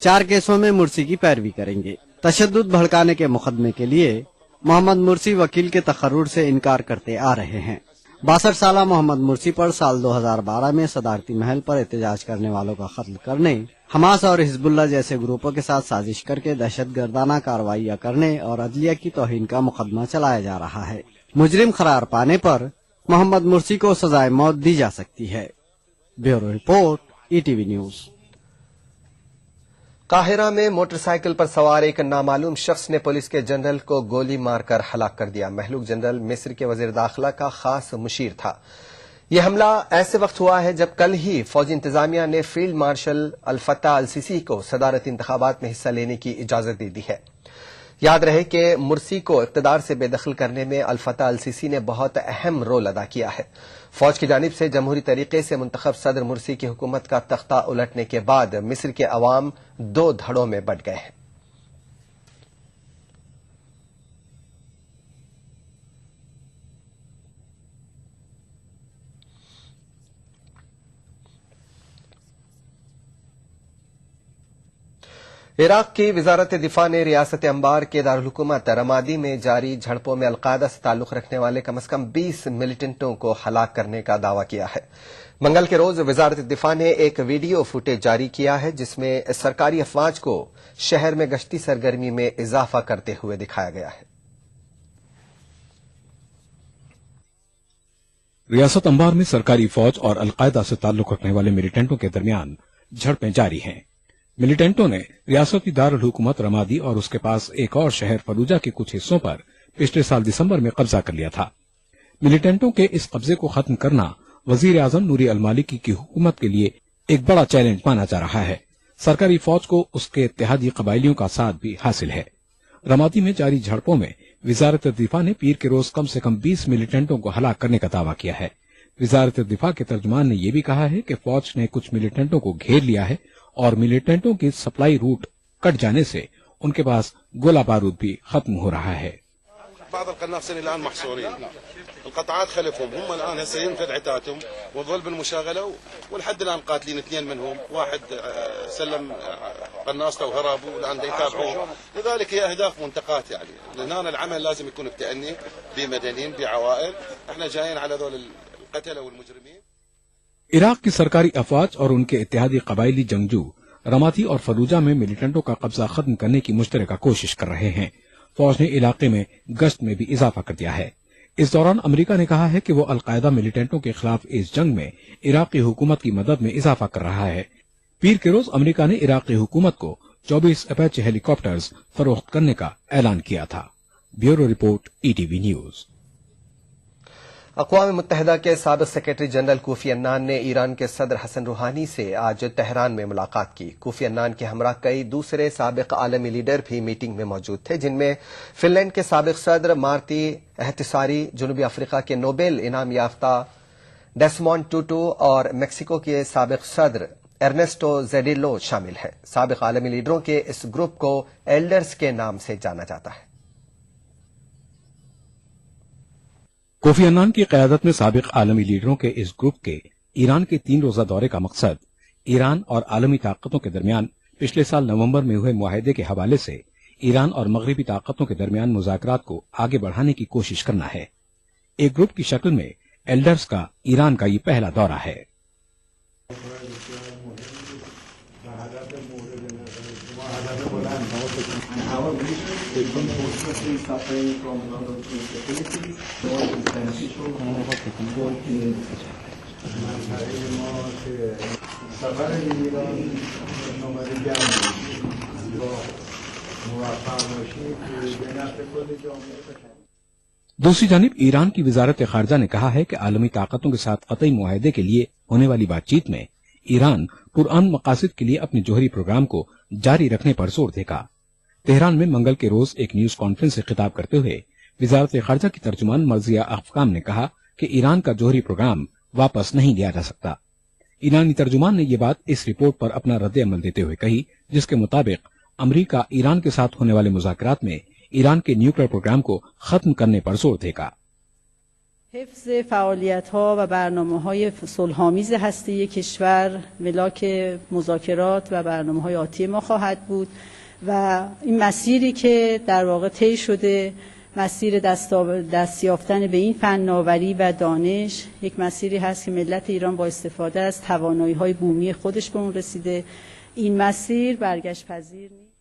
4 केसों में मुर्सी की पैरवी करेंगे। तशद्दुद भड़काने के मुकदमे के लिए मोहम्मद मुर्सी वकील के तकर्रुर से इनकार करते आ रहे हैं। 62 साला मोहम्मद मुर्सी पर साल 2012 में सदारती महल पर एहतजाज करने वालों का कत्ल करने, हमास और हिजबुल्लाह जैसे ग्रुपों के साथ साजिश करके दहशतगर्दाना कार्रवाइयां करने और अदलिया की तौहीन का मुकदमा चलाया जा रहा है। मुजरिम करार पाने पर मोहम्मद मुर्सी को सजाए मौत दी जा सकती है। Bureau report, ETV news. Cairo में मोटरसाइकिल पर सवार एक नामालूम शख्स ने पुलिस के जनरल को गोली मारकर हलाक कर दिया। महलूक जनरल मिस्र के वजीर दाखिला का खास मुशीर था। यह हमला ऐसे वक्त हुआ है जब कल ही फौजी इंतजामिया ने फील्ड मार्शल अल फत्ताह अल सीसी को सदारती इंतखाबात में हिस्सा लेने की इजाजत दे दी है। याद रहे कि मुर्सी को इक़्तिदार से बेदखल करने में अल फत्ताह अल सीसी ने बहुत अहम रोल अदा किया है। फौज की जानिब से जमहूरी तरीके से मुंतखब सदर मुर्सी की हुकूमत का तख्ता उलटने के बाद मिस्र के अवाम 2 धड़ों में बंट गए हैं। इराक की वजारत दिफा ने रियासत अंबार के दारुल-हुकूमत रमादी में जारी झड़पों में अलकायदा से ताल्लुक रखने वाले कम से कम 20 मिलिटेंटों को हलाक करने का दावा किया है। मंगल के रोज वजारत दिफा ने एक वीडियो फुटेज जारी किया है जिसमें सरकारी अफवाज को शहर में गश्ती सरगर्मी में इजाफा करते हुए दिखाया गया है। रियासत अंबार में सरकारी फौज और अलकायदा से ताल्लुक रखने वाले मिलिटेंटों के दरमियान झड़पें जारी हैं। मिलिटेंटों ने रियासती दारुल हुकूमत रमादी और उसके पास एक और शहर फलूजा के कुछ हिस्सों पर पिछले साल दिसंबर में कब्जा कर लिया था। मिलिटेंटों के इस कब्जे को खत्म करना वजीर आजम नूरी अल मालिकी की हुकूमत के लिए एक बड़ा चैलेंज माना जा रहा है। सरकारी फौज को उसके इत्तेहादी कबायलियों का साथ भी हासिल है। रमादी में जारी झड़पों में वजारत दिफा ने पीर के रोज कम से कम 20 मिलिटेंटों को हलाक करने का दावा किया है। वजारत दिफा के तर्जुमान ने यह भी कहा है कि फौज ने कुछ मिलिटेंटों को घेर लिया है और मिलिटेंटों की सप्लाई रूट कट जाने से उनके पास गोला बारूद भी खत्म हो रहा है। بعض القناصين الان محصورين القطعات خلفهم هم الان هسه ينفذ عتاتهم وظل بالمشاغله ولحد الان قاتلين 2 منهم واحد سلم قناصته وهرب والان يتابعوه لذلك هي اهداف منتقات يعني لان العمل لازم يكون بتأني بمدنيين بعوائل احنا جايين على ذول القتله والمجرمين। इराक की सरकारी अफवाज और उनके इत्तेहादी कबायली जंगजू रमादी और फलूजा में मिलिटेंटों का कब्जा खत्म करने की मुश्तरका कोशिश कर रहे हैं। फौज ने इलाके में गश्त में भी इजाफा कर दिया है। इस दौरान अमेरिका ने कहा है कि वो अलकायदा मिलिटेंटों के खिलाफ इस जंग में इराकी हुकूमत की मदद में इजाफा कर रहा है। पीर के रोज अमेरिका ने इराकी हुकूमत को 24 अपाचे हेलीकॉप्टर्स फरोख्त करने का ऐलान किया था। Bureau report, ETV news. अक़वाम मुत्तहिदा के साबिक़ सेक्रेटरी जनरल कोफी अन्नान ने ईरान के सदर हसन रूहानी से आज तेहरान में मुलाकात की। कोफी अन्नान के हमरा कई दूसरे साबिक़ आलमी लीडर भी मीटिंग में मौजूद थे, जिनमें फिनलैंड के साबिक़ सदर मार्ती एहतिसारी, जनूबी अफ्रीका के नोबेल इनाम याफ्ता डेस्मोंड टूटू और मेक्सिको के साबिक़ सदर एर्नेस्टो जेडिलो शामिल हैं। साबिक़ आलमी लीडरों के इस ग्रुप को एल्डर्स के नाम से जाना जाता है। कोफी अन्नान की क़यादत में साबिक़ आलमी लीडरों के इस ग्रुप के ईरान के 3 रोज़ा दौरे का मकसद ईरान और आलमी ताकतों के दरमियान पिछले साल नवंबर में हुए मुआहदे के हवाले से ईरान और मगरबी ताकतों के दरमियान मुज़ाकरात को आगे बढ़ाने की कोशिश करना है। एक ग्रुप की शक्ल में एल्डर्स का ईरान का ये पहला दौरा है। दूसरी जानिब ईरान की वजारत खारजा ने कहा है कि आलमी ताकतों के साथ कतई मुआहदे के लिए होने वाली बातचीत में ईरान पुरअमन मकासद के लिए अपने जोहरी प्रोग्राम को जारी रखने पर जोर देगा। तेहरान में मंगल के रोज एक न्यूज कॉन्फ्रेंस से खिताब करते हुए वजारत खारजा की तर्जुमान मर्जिया अफकाम ने कहा कि ईरान का जोहरी प्रोग्राम वापस नहीं लिया जा सकता। ईरानी तर्जुमान ने ये बात इस रिपोर्ट पर अपना रद्द-ए-अमल देते हुए कही, जिसके मुताबिक अमरीका ईरान के साथ होने वाले मुज़ाकरात में ईरान के न्यूक्लियर प्रोग्राम को खत्म करने पर जोर देगा। حفظ فعالیت‌ها و برنامه‌های صلح‌آمیز هسته‌ای کشور ملاک مذاکرات و برنامه‌های آتی ما خواهد بود و این مسیری که در واقع طی شده، مسیر دست یافتن به این فناوری و دانش، یک مسیری هست که ملت ایران با استفاده از توانایی‌های بومی خودش به اون رسیده. این مسیر برگشت پذیر نیست.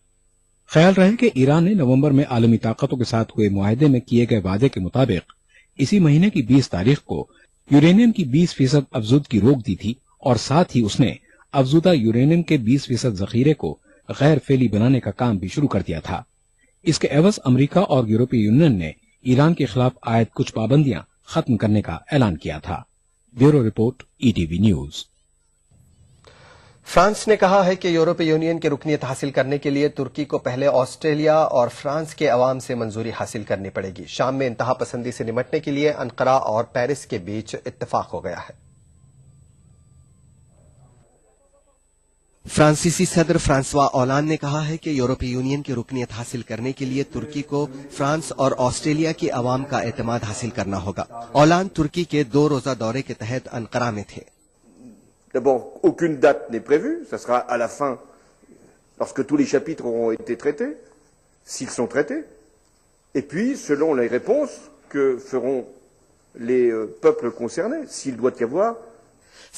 خیال رہے کہ ایران نے نومبر میں عالمی طاقتوں کے ساتھ ہوئے معاہدے میں کیے گئے وعدے کے مطابق اسی مہینے کی 20 تاریخ کو یورینیم کی 20% افزودگی روک دی تھی اور ساتھ ہی اس نے افزودہ یورینیم کے 20% ذخیرے کو غیر فعلی بنانے کا کام بھی شروع کر دیا تھا۔ اس کے عوض امریکہ اور یورپی یونین نے ایران کے خلاف عائد کچھ پابندیاں ختم کرنے کا اعلان کیا تھا۔ Bureau report ETV news. France نے کہا ہے کہ یورپی یونین کی رکنیت حاصل کرنے کے لیے ترکی کو پہلے آسٹریلیا اور فرانس کے عوام سے منظوری حاصل کرنی پڑے گی۔ شام میں انتہا پسندی سے نمٹنے کے لیے انقرہ اور پیرس کے بیچ اتفاق ہو گیا ہے۔ فرانسیسی صدر فرانسوا اولان نے کہا ہے کہ یورپی یونین کی رکنیت حاصل کرنے کے لیے ترکی کو فرانس اور آسٹریلیا کی عوام کا اعتماد حاصل کرنا ہوگا۔ اولان ترکی کے 2 روزہ دورے کے تحت انقرہ میں تھے۔ D'abord, aucune date n'est prévue, ça sera à la fin, lorsque tous les chapitres auront été traités, s'ils sont traités, et puis selon les réponses que feront les peuples concernés, s'il doit y avoir.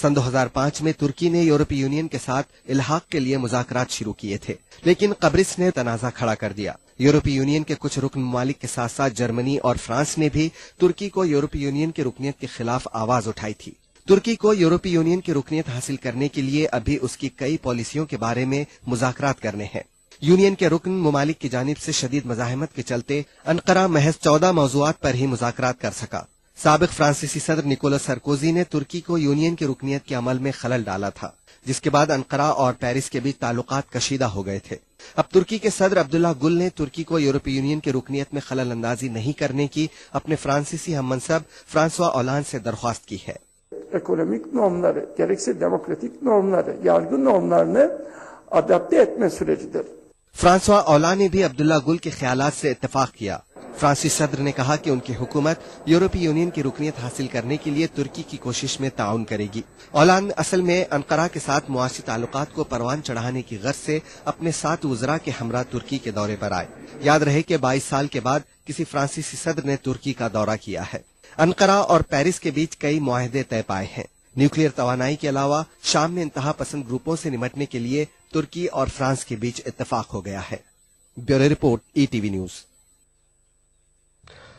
سن 2005 میں ترکی نے یورپی union کے ساتھ الحاق کے لیے مذاکرات شروع کیے تھے، لیکن قبرص نے تنازع کھڑا کر دیا۔ یورپی یونین کے کچھ رکن ممالک کے ساتھ ساتھ جرمنی اور فرانس نے بھی ترکی کو یورپی یونین کی رکنیت کے خلاف آواز اٹھائی تھی۔ ترکی کو یورپی یونین کی رکنیت حاصل کرنے کے لیے ابھی اس کی کئی پالیسیوں کے بارے میں مذاکرات کرنے ہیں۔ یونین کے رکن ممالک کی جانب سے شدید مزاحمت کے چلتے انقرہ محض 14 موضوعات پر ہی مذاکرات کر سکا۔ سابق فرانسیسی صدر نکولس سرکوزی نے ترکی کو یونین کی رکنیت کے عمل میں خلل ڈالا تھا، جس کے بعد انقرہ اور پیرس کے بیچ تعلقات کشیدہ ہو گئے تھے۔ اب ترکی کے صدر عبداللہ گل نے ترکی کو یورپی یونین کی رکنیت میں خلل اندازی نہیں کرنے کی اپنے فرانسیسی ہم منصب فرانسوا اولان سے درخواست کی ہے۔ ekonomik normları, gerekse demokratik normları, yargı normlarını adapte etme sürecidir. Francois اولان نے بھی عبداللہ گل کے خیالات سے اتفاق کیا۔ فرانسیسی صدر نے کہا کہ ان کی حکومت یورپی یونین کی رکنیت حاصل کرنے کے لیے ترکی کی کوشش میں تعاون کرے گی۔ اولان اصل میں انقرہ کے ساتھ معاشی تعلقات کو پروان چڑھانے کی غرض سے اپنے 7 وزراء کے ہمراہ ترکی کے دورے پر آئے۔ یاد رہے کہ 22 سال کے بعد کسی فرانسیسی صدر نے ترکی کا دورہ کیا ہے۔ انقرہ اور پیرس کے بیچ کئی معاہدے طے پائے ہیں۔ نیوکلیئر توانائی کے علاوہ شام میں انتہا پسند گروپوں سے نمٹنے کے لیے ترکی اور فرانس کے بیچ اتفاق ہو گیا ہے۔ Bureau report ETV news.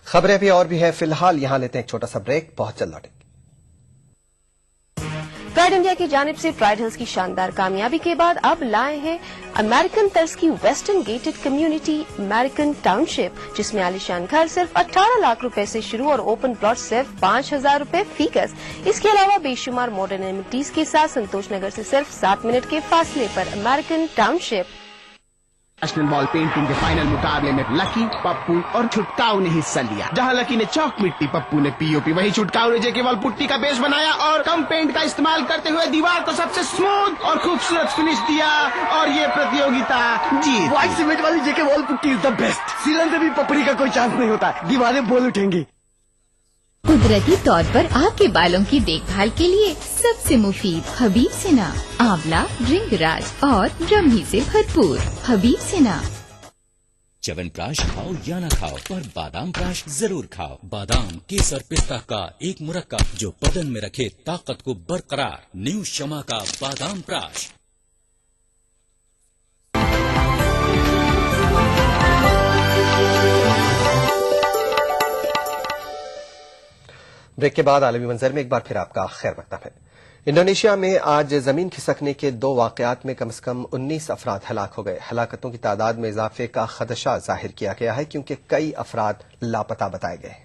خبریں بھی اور بھی ہیں، فی الحال یہاں لیتے ہیں ایک چھوٹا سا بریک، بہت جلد لوٹیں گے۔ پرائڈ انڈیا کی جانب سے پرائڈ ہلز کی شاندار کامیابی کے بعد اب لائے ہیں امریکن طرز کی western gated community American township, جس میں عالیشان گھر صرف 18 لاکھ روپے سے شروع اور اوپن پلاٹ صرف 5,000 روپے فی گز۔ اس کے علاوہ بے شمار ماڈرن ایمنٹیز کے ساتھ سنتوش نگر سے صرف 7 منٹ کے فاصلے پر امریکن ٹاؤن شپ۔ نیشنل بال پینٹنگ کے فائنل مقابلے میں لکی، پپو اور چھٹکاؤ نے حصہ لیا۔ جہاں لکی نے چاک مٹی، پپو نے POP، وہی چھٹکاؤ نے جے وال پٹی کا بیس بنایا اور کم پینٹ کا استعمال کرتے ہوئے دیوار کو سب سے اسموتھ اور خوبصورت فنش دیا اور یہ پرتیوگتا جیت۔ وائٹ سیمنٹ والی جے وال پٹی از دا بیسٹ۔ سیلن سے بھی پپڑی کا کوئی چانس نہیں ہوتا، دیواریں بول اٹھیں گی۔ قدرتی طور پر آپ کے بالوں کی دیکھ بھال کے لیے سب سے مفید حبیب سنا، آملہ، رنگ راج اور برہمی سے بھرپور حبیب سنا۔ چون پراش کھاؤ یا نہ کھاؤ، پر بادام پراش ضرور کھاؤ۔ بادام کیسر پستہ کا ایک مرکب جو بدن میں رکھے طاقت کو برقرار۔ نیو شما کا بادام پراش۔ بریک کے بعد عالمی منظر میں ایک بار پھر آپ کا خیر مقدم ہے۔ انڈونیشیا میں آج زمین کھسکنے کے 2 واقعات میں کم از کم 19 افراد ہلاک ہو گئے۔ ہلاکتوں کی تعداد میں اضافے کا خدشہ ظاہر کیا گیا ہے کیونکہ کئی افراد لاپتہ بتائے گئے ہیں۔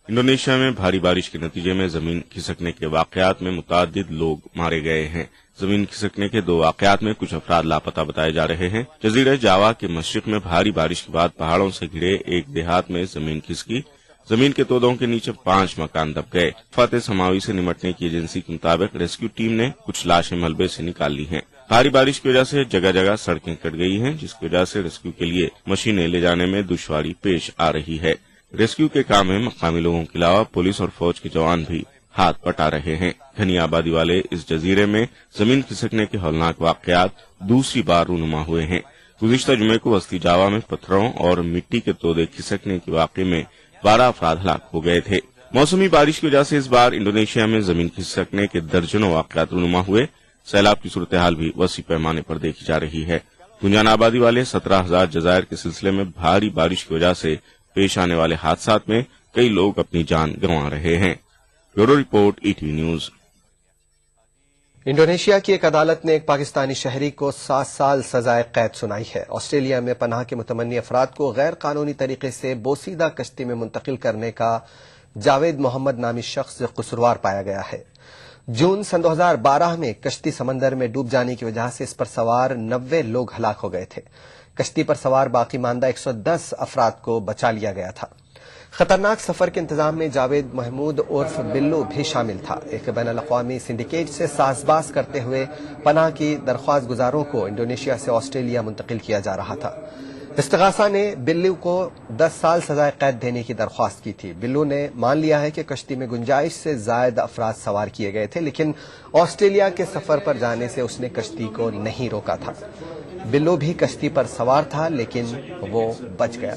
انڈونیشیا میں بھاری بارش کے نتیجے میں زمین کھسکنے کے واقعات میں متعدد لوگ مارے گئے ہیں۔ زمین کھسکنے کے 2 واقعات میں کچھ افراد لاپتہ بتائے جا رہے ہیں۔ جزیرہ جاوا کے مشرق میں بھاری بارش کے بعد پہاڑوں سے گھرے ایک دیہات میں زمین کھسکی۔ زمین کے تودوں کے نیچے 5 مکان دب گئے۔ آفات سماوی سے نمٹنے کی ایجنسی کے مطابق ریسکیو ٹیم نے کچھ لاشیں ملبے سے نکال لی ہیں۔ भारी बारिश की वजह से जगह जगह सड़कें कट गई हैं, जिसकी वजह से रेस्क्यू के लिए मशीनें ले जाने में दुश्वारी पेश आ रही है। रेस्क्यू के काम में मकामी लोगों के अलावा पुलिस और फौज के जवान भी हाथ बटा रहे हैं। घनी आबादी वाले इस जजीरे में जमीन खिसकने के हौलनाक वाकयात दूसरी बार रूनुमा हुए हैं। गुज़िश्ता जुमे को वस्ती जावा में पत्थरों और मिट्टी के तोदे खिसकने के वाक़े में 12 अफराद हलाक हो गए थे। मौसमी बारिश की वजह से इस बार इंडोनेशिया में जमीन खिसकने के दर्जनों वाकयात रूनुमा हुए। सैलाब की सूरत हाल भी वसी पैमाने पर देखी जा रही है। गुंजान आबादी वाले 17,000 जजायर के सिलसिले में भारी बारिश की वजह से पेश आने वाले हादसात में कई लोग अपनी जान गंवा रहे हैं। Bureau report, ETV news. Indonesia की एक अदालत ने एक पाकिस्तानी शहरी को 7 साल सजाए कैद सुनाई है। ऑस्ट्रेलिया में पनाह के मुतमन्नी अफराद को गैर कानूनी तरीके से बोसीदा कश्ती में मुंतकिल करने का जावेद मोहम्मद नामी शख्स कसूरवार पाया गया है। जून सन 2012 में कश्ती समंदर में डूब जाने की वजह से इस पर सवार 90 लोग हलाक हो गए थे। कश्ती पर सवार बाकी मानदा 110 अफराद को बचा लिया गया था। खतरनाक सफर के इंतजाम में जावेद महमूद उर्फ बिल्लू भी शामिल था। एक बैनुल-अक़वामी सिंडिकेट से साज़बाज़ करते हुए पनाह की दरख्वास्त गुजारों को इंडोनेशिया से ऑस्ट्रेलिया मुंतकिल किया जा रहा था। इस्तिगासा ने बिल्लू को 10 साल सजाए कैद देने की दरख्वास्त की थी। बिल्लू ने मान लिया है कि कश्ती में गुंजाइश से जायद अफराद सवार किए गए थे, लेकिन ऑस्ट्रेलिया के सफर पर जाने से उसने कश्ती को नहीं रोका था। बिल्लू भी कश्ती पर सवार था, लेकिन वो बच गया।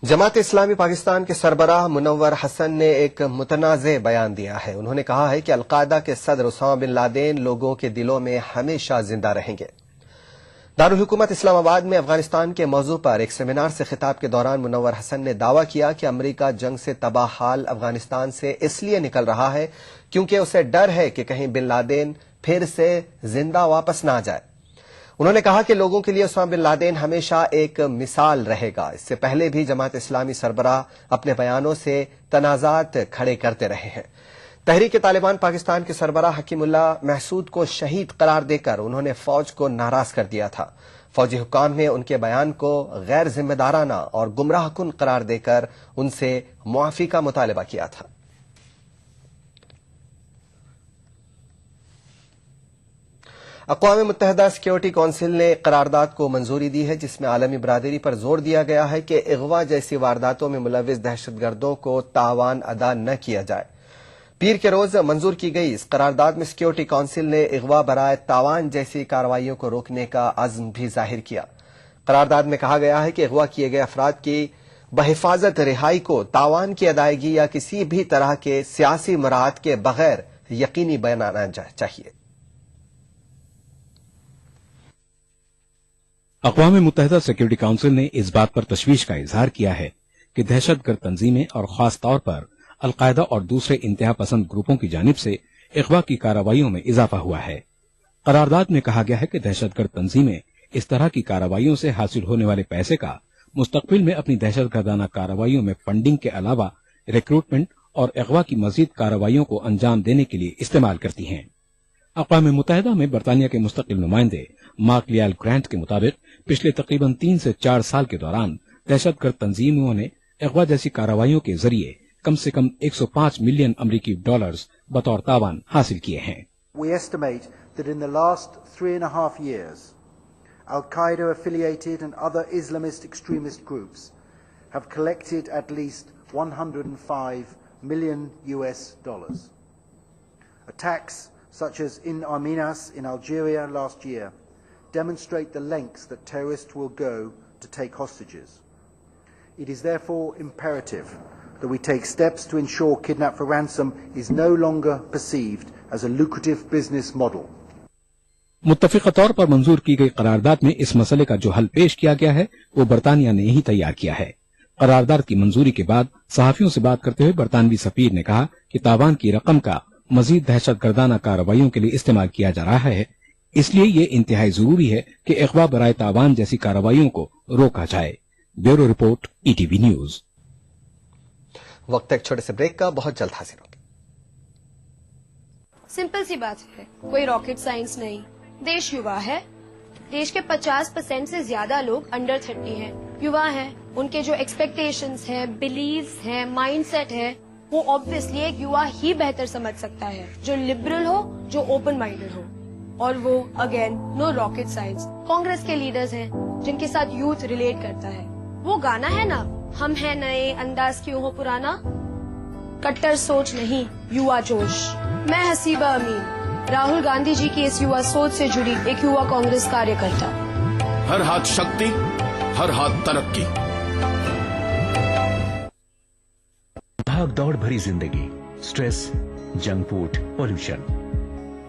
जमात इस्लामी पाकिस्तान के सरबराह मुनव्वर हसन ने एक मुतनाज़े बयान दिया है। उन्होंने कहा है कि अलकायदा के सदर उसामा बिन लादेन लोगों के दिलों में हमेशा जिंदा रहेंगे। दारुल हुकूमत इस्लामाबाद में अफगानिस्तान के मौजू पर एक सेमिनार से खिताब के दौरान मुनव्वर हसन ने दावा किया कि अमरीका जंग से तबाह हाल अफगानिस्तान से इसलिए निकल रहा है क्योंकि उसे डर है कि कहीं बिन लादेन फिर से जिंदा वापस ना आ जाए। उन्होंने कहा कि लोगों के लिए उसामा बिन लादेन हमेशा एक मिसाल रहेगा। इससे पहले भी जमात इस्लामी सरबराह अपने बयानों से तनाज़ात खड़े करते रहे हैं। तहरीक तालिबान पाकिस्तान के सरबराह हकीमुल्लाह महसूद को शहीद करार देकर उन्होंने फौज को नाराज कर दिया था। फौजी हुकाम ने उनके बयान को गैर जिम्मेदाराना और गुमराहकुन करार देकर उनसे मुआफी का मुतालबा किया था। अक़वाम मुत्तहिदा सिक्योरिटी काउंसिल ने करारदाद को मंजूरी दी है, जिसमें आलमी बरादरी पर जोर दिया गया है कि अगवा जैसी वारदातों में मुलविस दहशतगर्दों को तावान अदा न किया जाए। पीर के रोज मंजूर की गई इस करारदाद में सिक्योरिटी काउंसिल ने अगवा बराए तावान जैसी कार्रवाइयों को रोकने का अज़्म भी जाहिर किया। करारदाद में कहा गया है कि अगवा किए गए अफराद की बहिफाजत रिहाई को तावान की अदायगी या किसी भी तरह के सियासी मराहत के बगैर यकीनी बनाना चाहिए। अक़वाम मुत्तहिदा सिक्योरिटी काउंसिल ने इस बात पर तशवीश का इजहार किया है कि दहशतगर्द तंजीमें और खास तौर पर अलकायदा और दूसरे इंतहा पसंद ग्रुपों की जानिब से अगवा की कार्रवाइयों में इजाफा हुआ है। करारदाद में कहा गया है कि दहशतगर्द तंजीमें इस तरह की कार्रवाइयों से हासिल होने वाले पैसे का मुस्तकबिल में अपनी दहशतगर्दाना कार्रवाइयों में फंडिंग के अलावा रिक्रूटमेंट और अगवा की मजीद कार्रवाइयों को अंजाम देने के लिए इस्तेमाल करती हैं। अक़वाम मुत्तहिदा में बरतानिया के मुस्तकिल नुमाइंदे मार्क लियाल ग्रांट के मुताबिक पिछले तकरीबन 3 से 4 साल के दौरान दहशतगर्द तंजीमों ने अगवा जैसी कार्रवाइयों के जरिए कम से कम 105 मिलियन अमरीकी डॉलर्स बतौर तावान हासिल किए हैं। We estimate that in the last 3.5 years, Al-Qaeda affiliated and other Islamist extremist groups have collected at least $105 million. Attacks such as in Arminas in Algeria last year demonstrate the lengths that terrorists will go to take hostages. It is therefore imperative that we take steps to ensure kidnap for ransom is no longer perceived as a lucrative business model. मुत्तफ़िक़ा तौर पर मंजूर की गई करारदाद में इस मसले का जो हल पेश किया गया है वो बरतानिया ने ही तैयार किया है। करारदाद की मंजूरी के बाद सहाफियों से बात करते हुए बरतानवी सफीर ने कहा कि तावान की रकम का मजीद दहशतगर्दाना कार्रवाइयों के लिए इस्तेमाल किया जा रहा है, इसलिए ये इंतहाई जरूरी है कि अगवा बराए तावान जैसी कार्रवाइयों को रोका जाए। Bureau report, ETV news. वक्त एक छोटे से ब्रेक का, बहुत जल्द हाजिर होंगे। सिंपल सी बात है, कोई रॉकेट साइंस नहीं। देश युवा है, देश के 50% से ज्यादा लोग अंडर 30 हैं। युवा हैं, उनके जो एक्सपेक्टेशंस हैं, बिलीव्स हैं, माइंडसेट है, वो ऑब्वियसली एक युवा ही बेहतर समझ सकता है, जो लिबरल हो, जो ओपन माइंडेड हो। और वो again no rocket science. Congress के लीडर्स हैं जिनके साथ यूथ रिलेट करता है। वो गाना है ना, हम हैं नए, अंदाज क्यों हो पुराना। कट्टर सोच नहीं, युवा जोश। मैं हसीबा अमीन, राहुल गांधी जी की इस युवा सोच से जुड़ी एक युवा कांग्रेस कार्यकर्ता। हर हाथ शक्ति, हर हाथ तरक्की। भाग दौड़ भरी जिंदगी, स्ट्रेस, जंक फूड, पॉल्यूशन,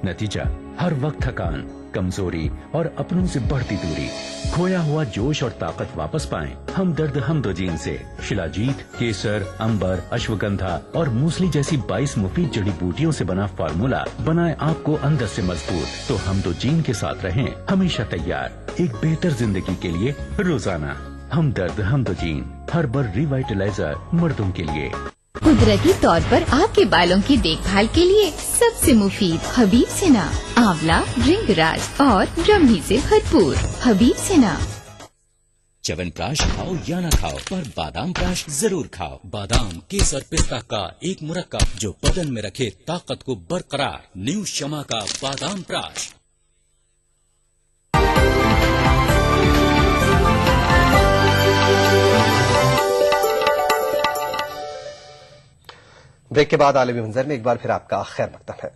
नतीजा हर वक्त थकान, कमजोरी और अपनों से बढ़ती दूरी। खोया हुआ जोश और ताकत वापस पाएं। हमदर्द हमदोजीन से शिलाजीत, केसर, अंबर, अश्वगंधा और मूसली जैसी 22 मुफीद जड़ी बूटियों से बना फार्मूला बनाए आपको अंदर से मजबूत। तो हमदोजीन के साथ रहें हमेशा तैयार एक बेहतर जिंदगी के लिए रोजाना। हमदर्द हमदोजीन, हर्बल रिवाइटलाइजर मर्दों के लिए। कुदरती तौर पर आपके बालों की देखभाल के लिए सबसे मुफीद हबीब सेना, आंवला, भृंगराज और ब्रह्मी से भरपूर हबीब सेना। च्यवनप्राश खाओ या ना खाओ, पर बादाम प्राश जरूर खाओ। बादाम, केसर, पिस्ता का एक मुरक्कब जो बदन में रखे ताकत को बरकरार। न्यू शमा का बादाम प्राश। ब्रेक के बाद आलमी मंजर में एक बार फिर आपका खैर मकदम है।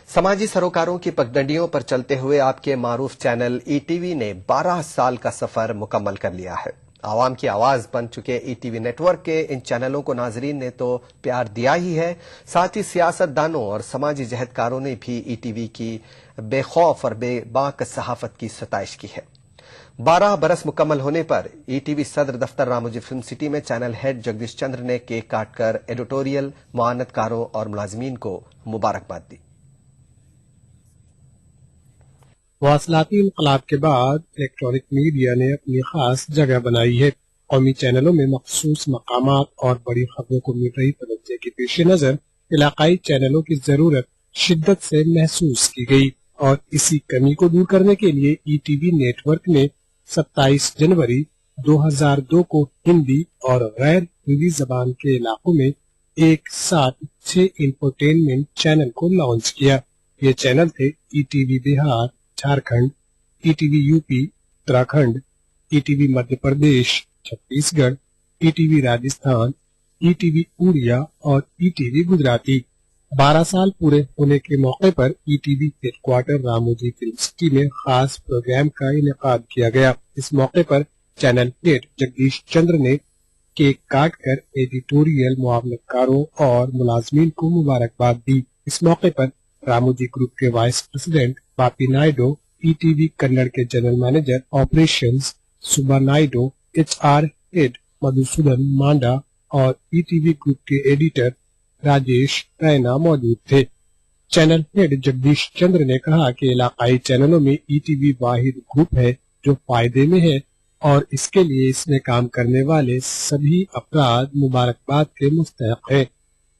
समाजी सरोकारों की पगडंडियों पर चलते हुए आपके मारूफ चैनल ईटीवी ने 12 साल का सफर मुकम्मल कर लिया है। आवाम की आवाज बन चुके ईटीवी नेटवर्क के इन चैनलों को नाजरीन ने तो प्यार दिया ही है, साथ ही सियासतदानों और समाजी जहदकारों ने भी ईटीवी की बेखौफ और बेबाक सहाफत की सताइश की है। 12 बरस मुकम्मल होने पर ईटीवी सदर दफ्तर रामोजी फिल्म सिटी में चैनल हेड जगदीश चंद्र ने केक काटकर एडिटोरियल, मुआनतकारों और मुलाजमीन को मुबारकबाद दी। मवासलाती इनकलाब के बाद इलेक्ट्रॉनिक मीडिया ने अपनी खास जगह बनाई है। कौमी चैनलों में मखसूस मकामात और बड़ी खबरों को मिल रही तवज्जो के पेश नजर इलाकाई चैनलों की जरूरत शिद्दत से महसूस की गई और इसी कमी को दूर करने के लिए ईटीवी नेटवर्क ने 27 जनवरी 2002 को हिंदी और गैर हिंदी जबान के इलाकों में एक साथ 6 इंफोटेनमेंट चैनल को लॉन्च किया। ये चैनल थे ETV Bihar, Jharkhand, ETV UP, Uttarakhand, ETV Madhya Pradesh, Chhattisgarh, ETV Rajasthan, ETV Oriya और ईटीवी गुजराती। 12 साल पूरे होने के मौके पर ETV headquarter Ramoji film city में खास प्रोग्राम का इनेकाद किया गया। इस मौके पर चैनल हेड जगदीश चंद्र ने केक काट कर एडिटोरियल, मुआवनतकारों और मुलाजमीन को मुबारकबाद दी। इस मौके पर रामोजी ग्रुप के vice president Bapi Naidu, ETV Kannada के general manager operations Suba Naidu, HR head Madhusudan Manda और ईटीवी ग्रुप के एडिटर राजेश रैना मौजूद थे। चैनल हेड जगदीश चंद्र ने कहा कि इलाकाई चैनलों में ईटीवी वाहिद ग्रुप है जो फायदे में है और इसके लिए इसमें काम करने वाले सभी अफराद मुबारकबाद के मुस्तहक है।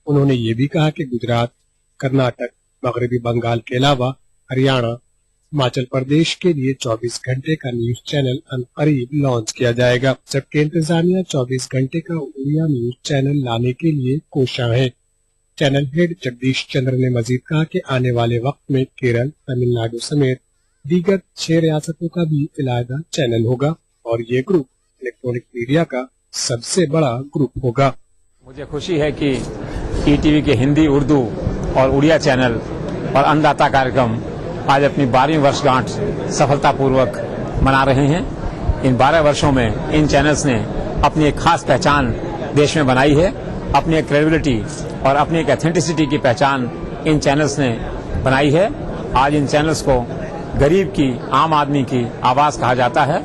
उन्होंने ये भी कहा कि गुजरात, कर्नाटक, मगरबी बंगाल के अलावा हरियाणा, हिमाचल प्रदेश के लिए 24 घंटे का न्यूज चैनल अनकरीब लॉन्च किया जाएगा, जबकि इंतजामिया 24 घंटे का उड़िया न्यूज चैनल लाने के लिए कोशां है। चैनल हेड जगदीश चंद्र ने मजीद कहा कि आने वाले वक्त में केरल, तमिलनाडु समेत दीगर 6 रियासतों का भी इलायदा चैनल होगा और ये ग्रुप इलेक्ट्रॉनिक मीडिया का सबसे बड़ा ग्रुप होगा। मुझे खुशी है कि ईटीवी के हिंदी, उर्दू और उड़िया चैनल और अन्नदाता कार्यक्रम आज अपनी 12वीं वर्षगांठ सफलतापूर्वक मना रहे हैं। इन 12 वर्षों में इन चैनल्स ने अपनी एक खास पहचान देश में बनाई है, अपनी एक क्रेडिबिलिटी और अपनी एक एथेंटिसिटी की पहचान इन चैनल्स ने बनाई है। आज इन चैनल्स को गरीब की, आम आदमी की आवाज कहा जाता है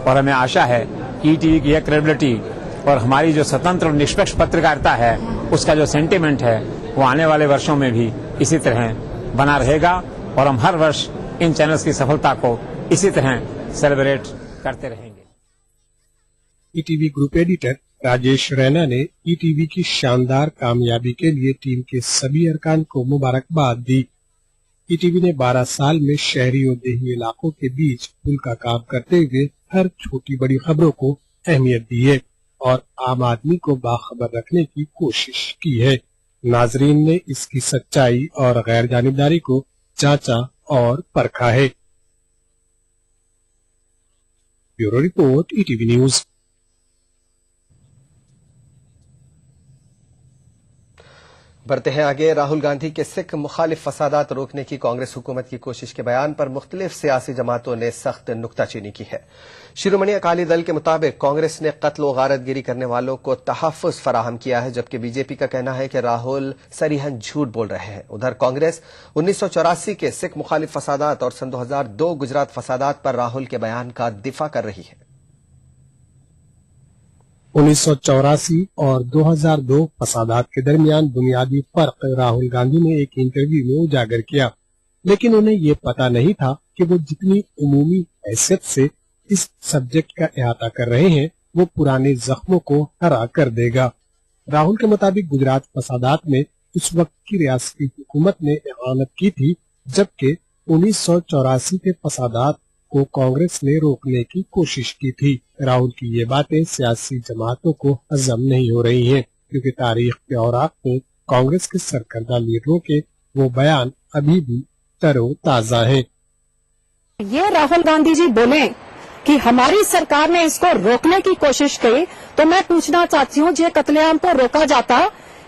और हमें आशा है कि ईटीवी की यह क्रेडिबिलिटी और हमारी जो स्वतंत्र और निष्पक्ष पत्रकारिता है उसका जो सेंटिमेंट है वो आने वाले वर्षों में भी इसी तरह बना रहेगा और हम हर वर्ष इन चैनल्स की सफलता को इसी तरह सेलिब्रेट करते रहेंगे। ETV group editor Rajesh Raina ने ईटीवी की शानदार कामयाबी के लिए टीम के सभी अरकान को मुबारकबाद दी। ईटीवी ने 12 साल में शहरी और देही इलाकों के बीच पुल का काम करते हुए हर छोटी बड़ी खबरों को अहमियत दी है और आम आदमी को बाखबर रखने की कोशिश की है। नाजरीन ने इसकी सच्चाई और गैर जानिबदारी को जांचा और परखा है। Bureau report, ETV news. बढ़ते हैं आगे। राहुल गांधी के सिख मुखालिफ फसादात रोकने की कांग्रेस हुकूमत की कोशिश के बयान पर मुख्तलिफ सियासी जमातों ने सख्त नुक्ताचीनी की है। शिरोमणि अकाली दल के मुताबिक कांग्रेस ने कत्ल व गारतगिरी करने वालों को तहफ़्फ़ुज़ फराहम किया है, जबकि बीजेपी का कहना है कि राहुल सरीहन झूठ बोल रहे हैं। उधर कांग्रेस 1984 के सिख मुखालिफ फसादात और सन 2002 गुजरात फसादात पर राहुल के बयान का दिफा कर रही है। 1984 और 2002 फसादात के दरमियान बुनियादी फर्क राहुल गांधी ने एक इंटरव्यू में उजागर किया, लेकिन उन्हें ये पता नहीं था कि वो जितनी उमूमी हैसियत से इस सब्जेक्ट का अहाता कर रहे हैं वो पुराने जख्मों को हरा कर देगा। राहुल के मुताबिक गुजरात फसादात में उस वक्त की रियासती हुकूमत ने इहानत की थी, जबकि 1984 के फसादात को कांग्रेस ने रोकने की कोशिश की थी। राहुल की ये बातें सियासी जमातों को हजम नहीं हो रही हैं, क्योंकि तारीख के औराक में कांग्रेस के सरकर्दा लीडरों के वो बयान अभी भी तरोताजा हैं। ये राहुल गांधी जी बोले कि हमारी सरकार ने इसको रोकने की कोशिश की, तो मैं पूछना चाहती हूँ, ये कत्लेआम को रोका जाता,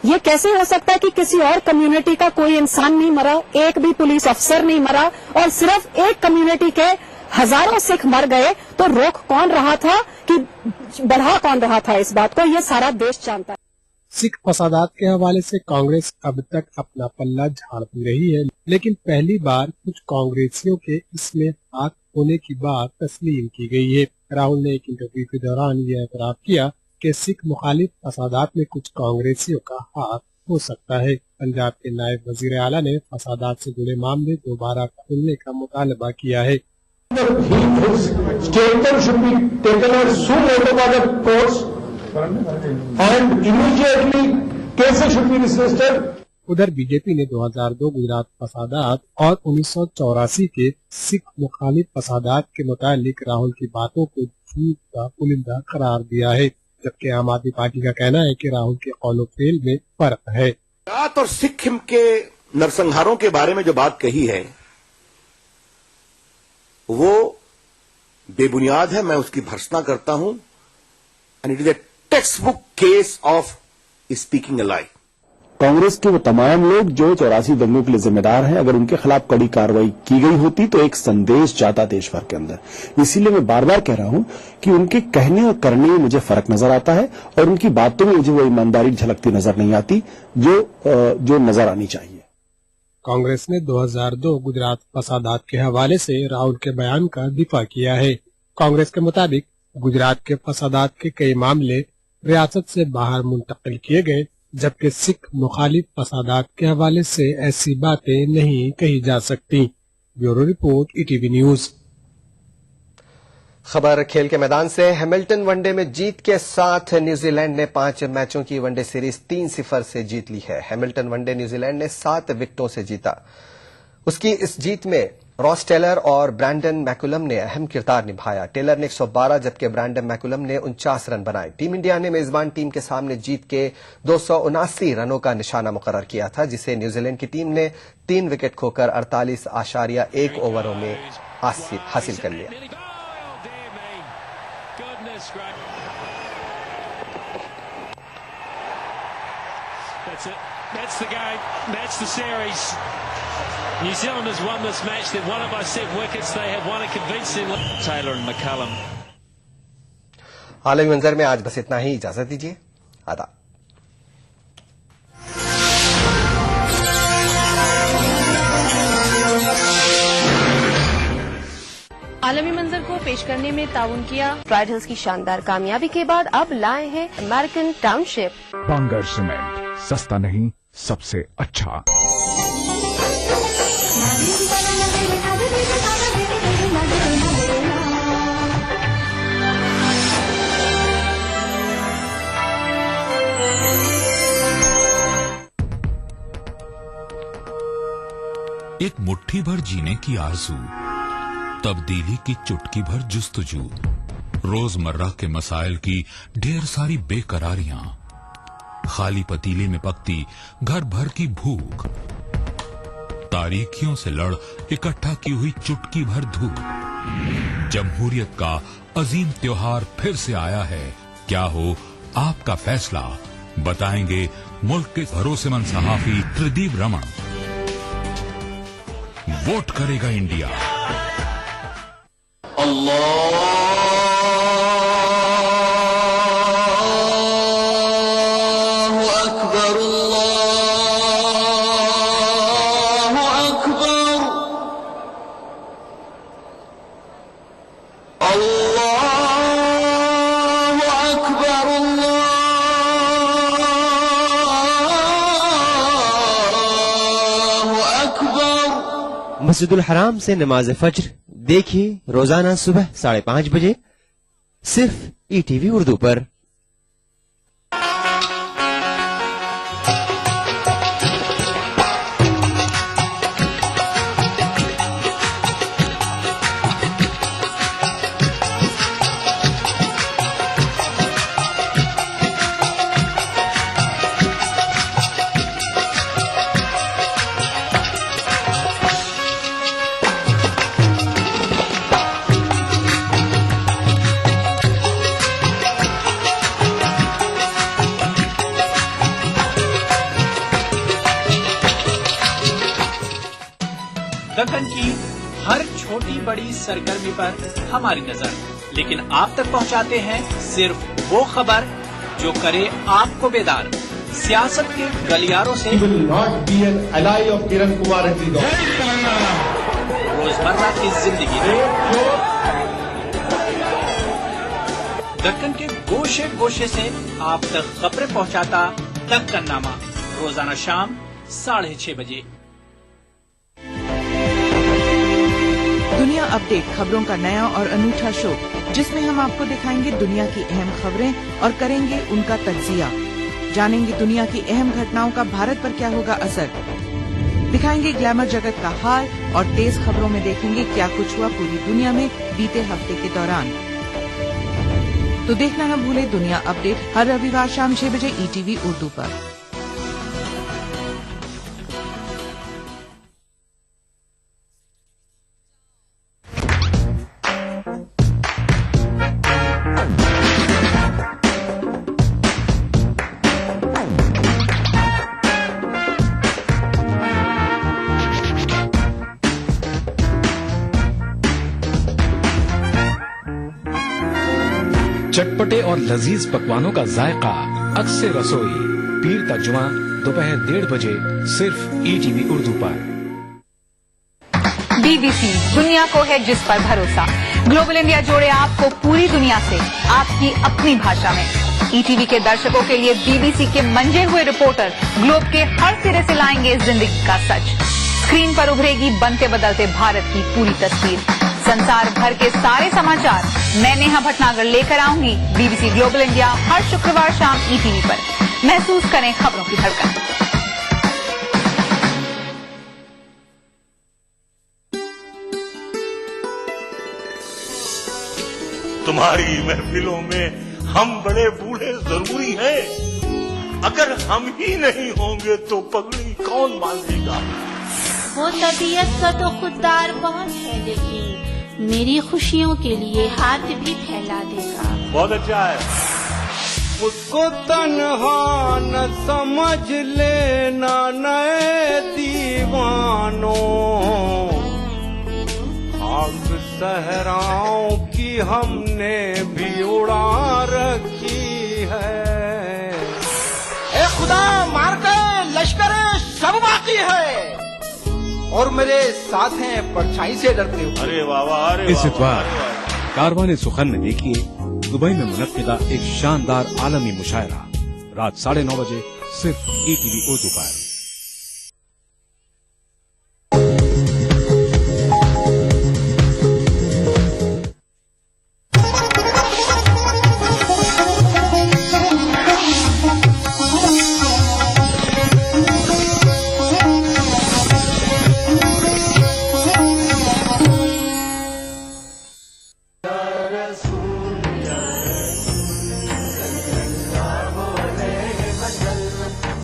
ये कैसे हो सकता है कि किसी और कम्युनिटी का कोई इंसान नहीं मरा, एक भी पुलिस अफसर नहीं मरा, और सिर्फ एक कम्युनिटी के हजारों सिख मर गए, तो रोक कौन रहा था कि बढ़ा कौन रहा था इस बात को, ये सारा देश जानता है। सिख फसादात के हवाले से कांग्रेस अब तक अपना पल्ला झाड़ती रही है, लेकिन पहली बार कुछ कांग्रेसियों के इसमें हाथ होने की बात तस्लीम की गई है। राहुल ने एक इंटरव्यू के दौरान यह एतराफ किया कि सिख मुखालिफ फसादात में कुछ कांग्रेसियों का हाथ हो सकता है। पंजाब के नायब वजीर आला ने फसादात से जुड़े मामले दोबारा खोलने का मुतालबा किया है। Statement should be taken as soon as by the courts and immediately cases should be dismissed. उधर बीजेपी ने 2002 गुजरात फसादात और 1984 के सिख मुखालिफ फसादात के मुतालिक राहुल की बातों को झूठ का पुलिंदा करार दिया है, जबकि आम आदमी पार्टी का कहना है कि राहुल के कौलो फेल में फर्क है। गुजरात और सिक्किम के नरसंहारों के बारे में जो बात कही है वो बेबुनियाद है, मैं उसकी भर्त्सना करता हूं। And it is a textbook case of speaking a lie. Congress के वो तमाम लोग जो 84 दंगों के लिए जिम्मेदार हैं, अगर उनके खिलाफ कड़ी कार्रवाई की गई होती तो एक संदेश जाता देश भर के अंदर। इसीलिए मैं बार बार कह रहा हूं कि उनके कहने और करने में मुझे फर्क नजर आता है और उनकी बातों में मुझे वो ईमानदारी झलकती नजर नहीं आती जो नजर आनी चाहिए। कांग्रेस ने 2002 गुजरात फसादात के हवाले से राहुल के बयान का दिफा किया है। कांग्रेस के मुताबिक गुजरात के फसादात के कई मामले रियासत से बाहर मुंतकिल किए गए, जबकि सिख मुखालिफ फसादात के हवाले से ऐसी बातें नहीं कही जा सकती। Bureau report, ETV news. खबर खेल के मैदान से। हैमिल्टन वनडे में जीत के साथ न्यूजीलैंड ने 5 मैचों की वनडे सीरीज 3-0 से जीत ली है। हैमिल्टन वनडे न्यूजीलैंड ने 7 विकेटों से जीता। उसकी इस जीत में रॉस टेलर और ब्रैंडन मैकुलम ने अहम किरदार निभाया। टेलर ने 112 जबकि ब्रैंडन मैकुलम ने 49 रन बनाए। टीम इंडिया ने मेजबान टीम के सामने जीत के 279 रनों का निशाना मुकर्रर किया था, जिसे न्यूजीलैंड की टीम ने 3 विकेट खोकर 48.1 ओवरों में हासिल कर लिया। That's the game. That's the series. New Zealand has won this match. They've won it by 7 wickets. They have won it convincingly. Taylor and McCullum. आलमी मंजर में आज बस इतना ही। इजाजत दीजिए। आदाब। आलमी मंजर को पेश करने में ताउन किया। प्राइड हिल्स की शानदार कामयाबी के बाद अब लाए हैं अमेरिकन टाउनशिप। बांगर सीमेंट, सस्ता नहीं सबसे अच्छा। एक मुट्ठी भर जीने की आरज़ू, तब्दीली की चुटकी भर जुस्तजू, रोजमर्रा के मसाइल की ढेर सारी बेकरारियां, खाली पतीले में पकती घर भर की भूख, तारीखियों से लड़ इकट्ठा की हुई चुटकी भर धूप। जमहूरियत का अजीम त्योहार फिर से आया है, क्या हो आपका फैसला, बताएंगे मुल्क के भरोसेमंद सहाफी त्रिदीप रमन। वोट करेगा इंडिया। मस्जिदुल हराम से नमाज फज्र देखिए रोजाना सुबह 5:30 बजे सिर्फ ईटीवी उर्दू पर। दक्कन की हर छोटी बड़ी सरगर्मी पर हमारी नजर, लेकिन आप तक पहुंचाते हैं सिर्फ वो खबर जो करे आपको बेदार। सियासत के गलियारों से रोजमर्रा की जिंदगी दक्कन के गोशे गोशे से आप तक खबरें पहुंचाता दक्कननामा, रोजाना शाम 6:30 बजे। दुनिया अपडेट खबरों का नया और अनूठा शो, जिसमें हम आपको दिखाएंगे दुनिया की अहम खबरें और करेंगे उनका तज्जिया। जानेंगे दुनिया की अहम घटनाओं का भारत पर क्या होगा असर, दिखाएंगे ग्लैमर जगत का हाल और तेज खबरों में देखेंगे क्या कुछ हुआ पूरी दुनिया में बीते हफ्ते के दौरान। तो देखना न भूले दुनिया अपडेट हर रविवार शाम 6 बजे ईटीवी उर्दू पर। चटपटे और लजीज पकवानों का जायका, अक्सर रसोई, पीर का जुमा दोपहर 1:30 बजे सिर्फ ईटीवी उर्दू पर। बीबीसी, दुनिया को है जिस पर भरोसा। ग्लोबल इंडिया जोड़े आपको पूरी दुनिया से आपकी अपनी भाषा में। ईटीवी के दर्शकों के लिए बीबीसी के मंजे हुए रिपोर्टर ग्लोब के हर सिरे से लाएंगे जिंदगी का सच। स्क्रीन पर उभरेगी बनते बदलते भारत की पूरी तस्वीर। संसार भर के सारे समाचार मैं नेहा भटनागर लेकर आऊंगी बीबीसी ग्लोबल इंडिया हर शुक्रवार शाम ईटीवी पर। महसूस करें खबरों की धड़कन। तुम्हारी महफिलों में हम बड़े बूढ़े जरूरी हैं। अगर हम ही नहीं होंगे तो पगड़ी कौन बांधेगा? वो तबीयत का तो खुददार बहुत है, लेकिन मेरी खुशियों के लिए हाथ भी फैला देगा। बहुत अच्छा है। उसको तन्हा न समझ लेना नए दीवानों, आग सहराओं की हमने भी उड़ा रखी है। ए खुदा, मार के लश्कर सब बाकी है और मेरे साथ हैं परछाई से डरते हुए। अरे वाह, अरे इस इतवार कारवाने सुखन में देखिए दुबई में मुनक्किदा एक शानदार आलमी मुशायरा रात 9:30 बजे सिर्फ ईटीवी उर्दू पर।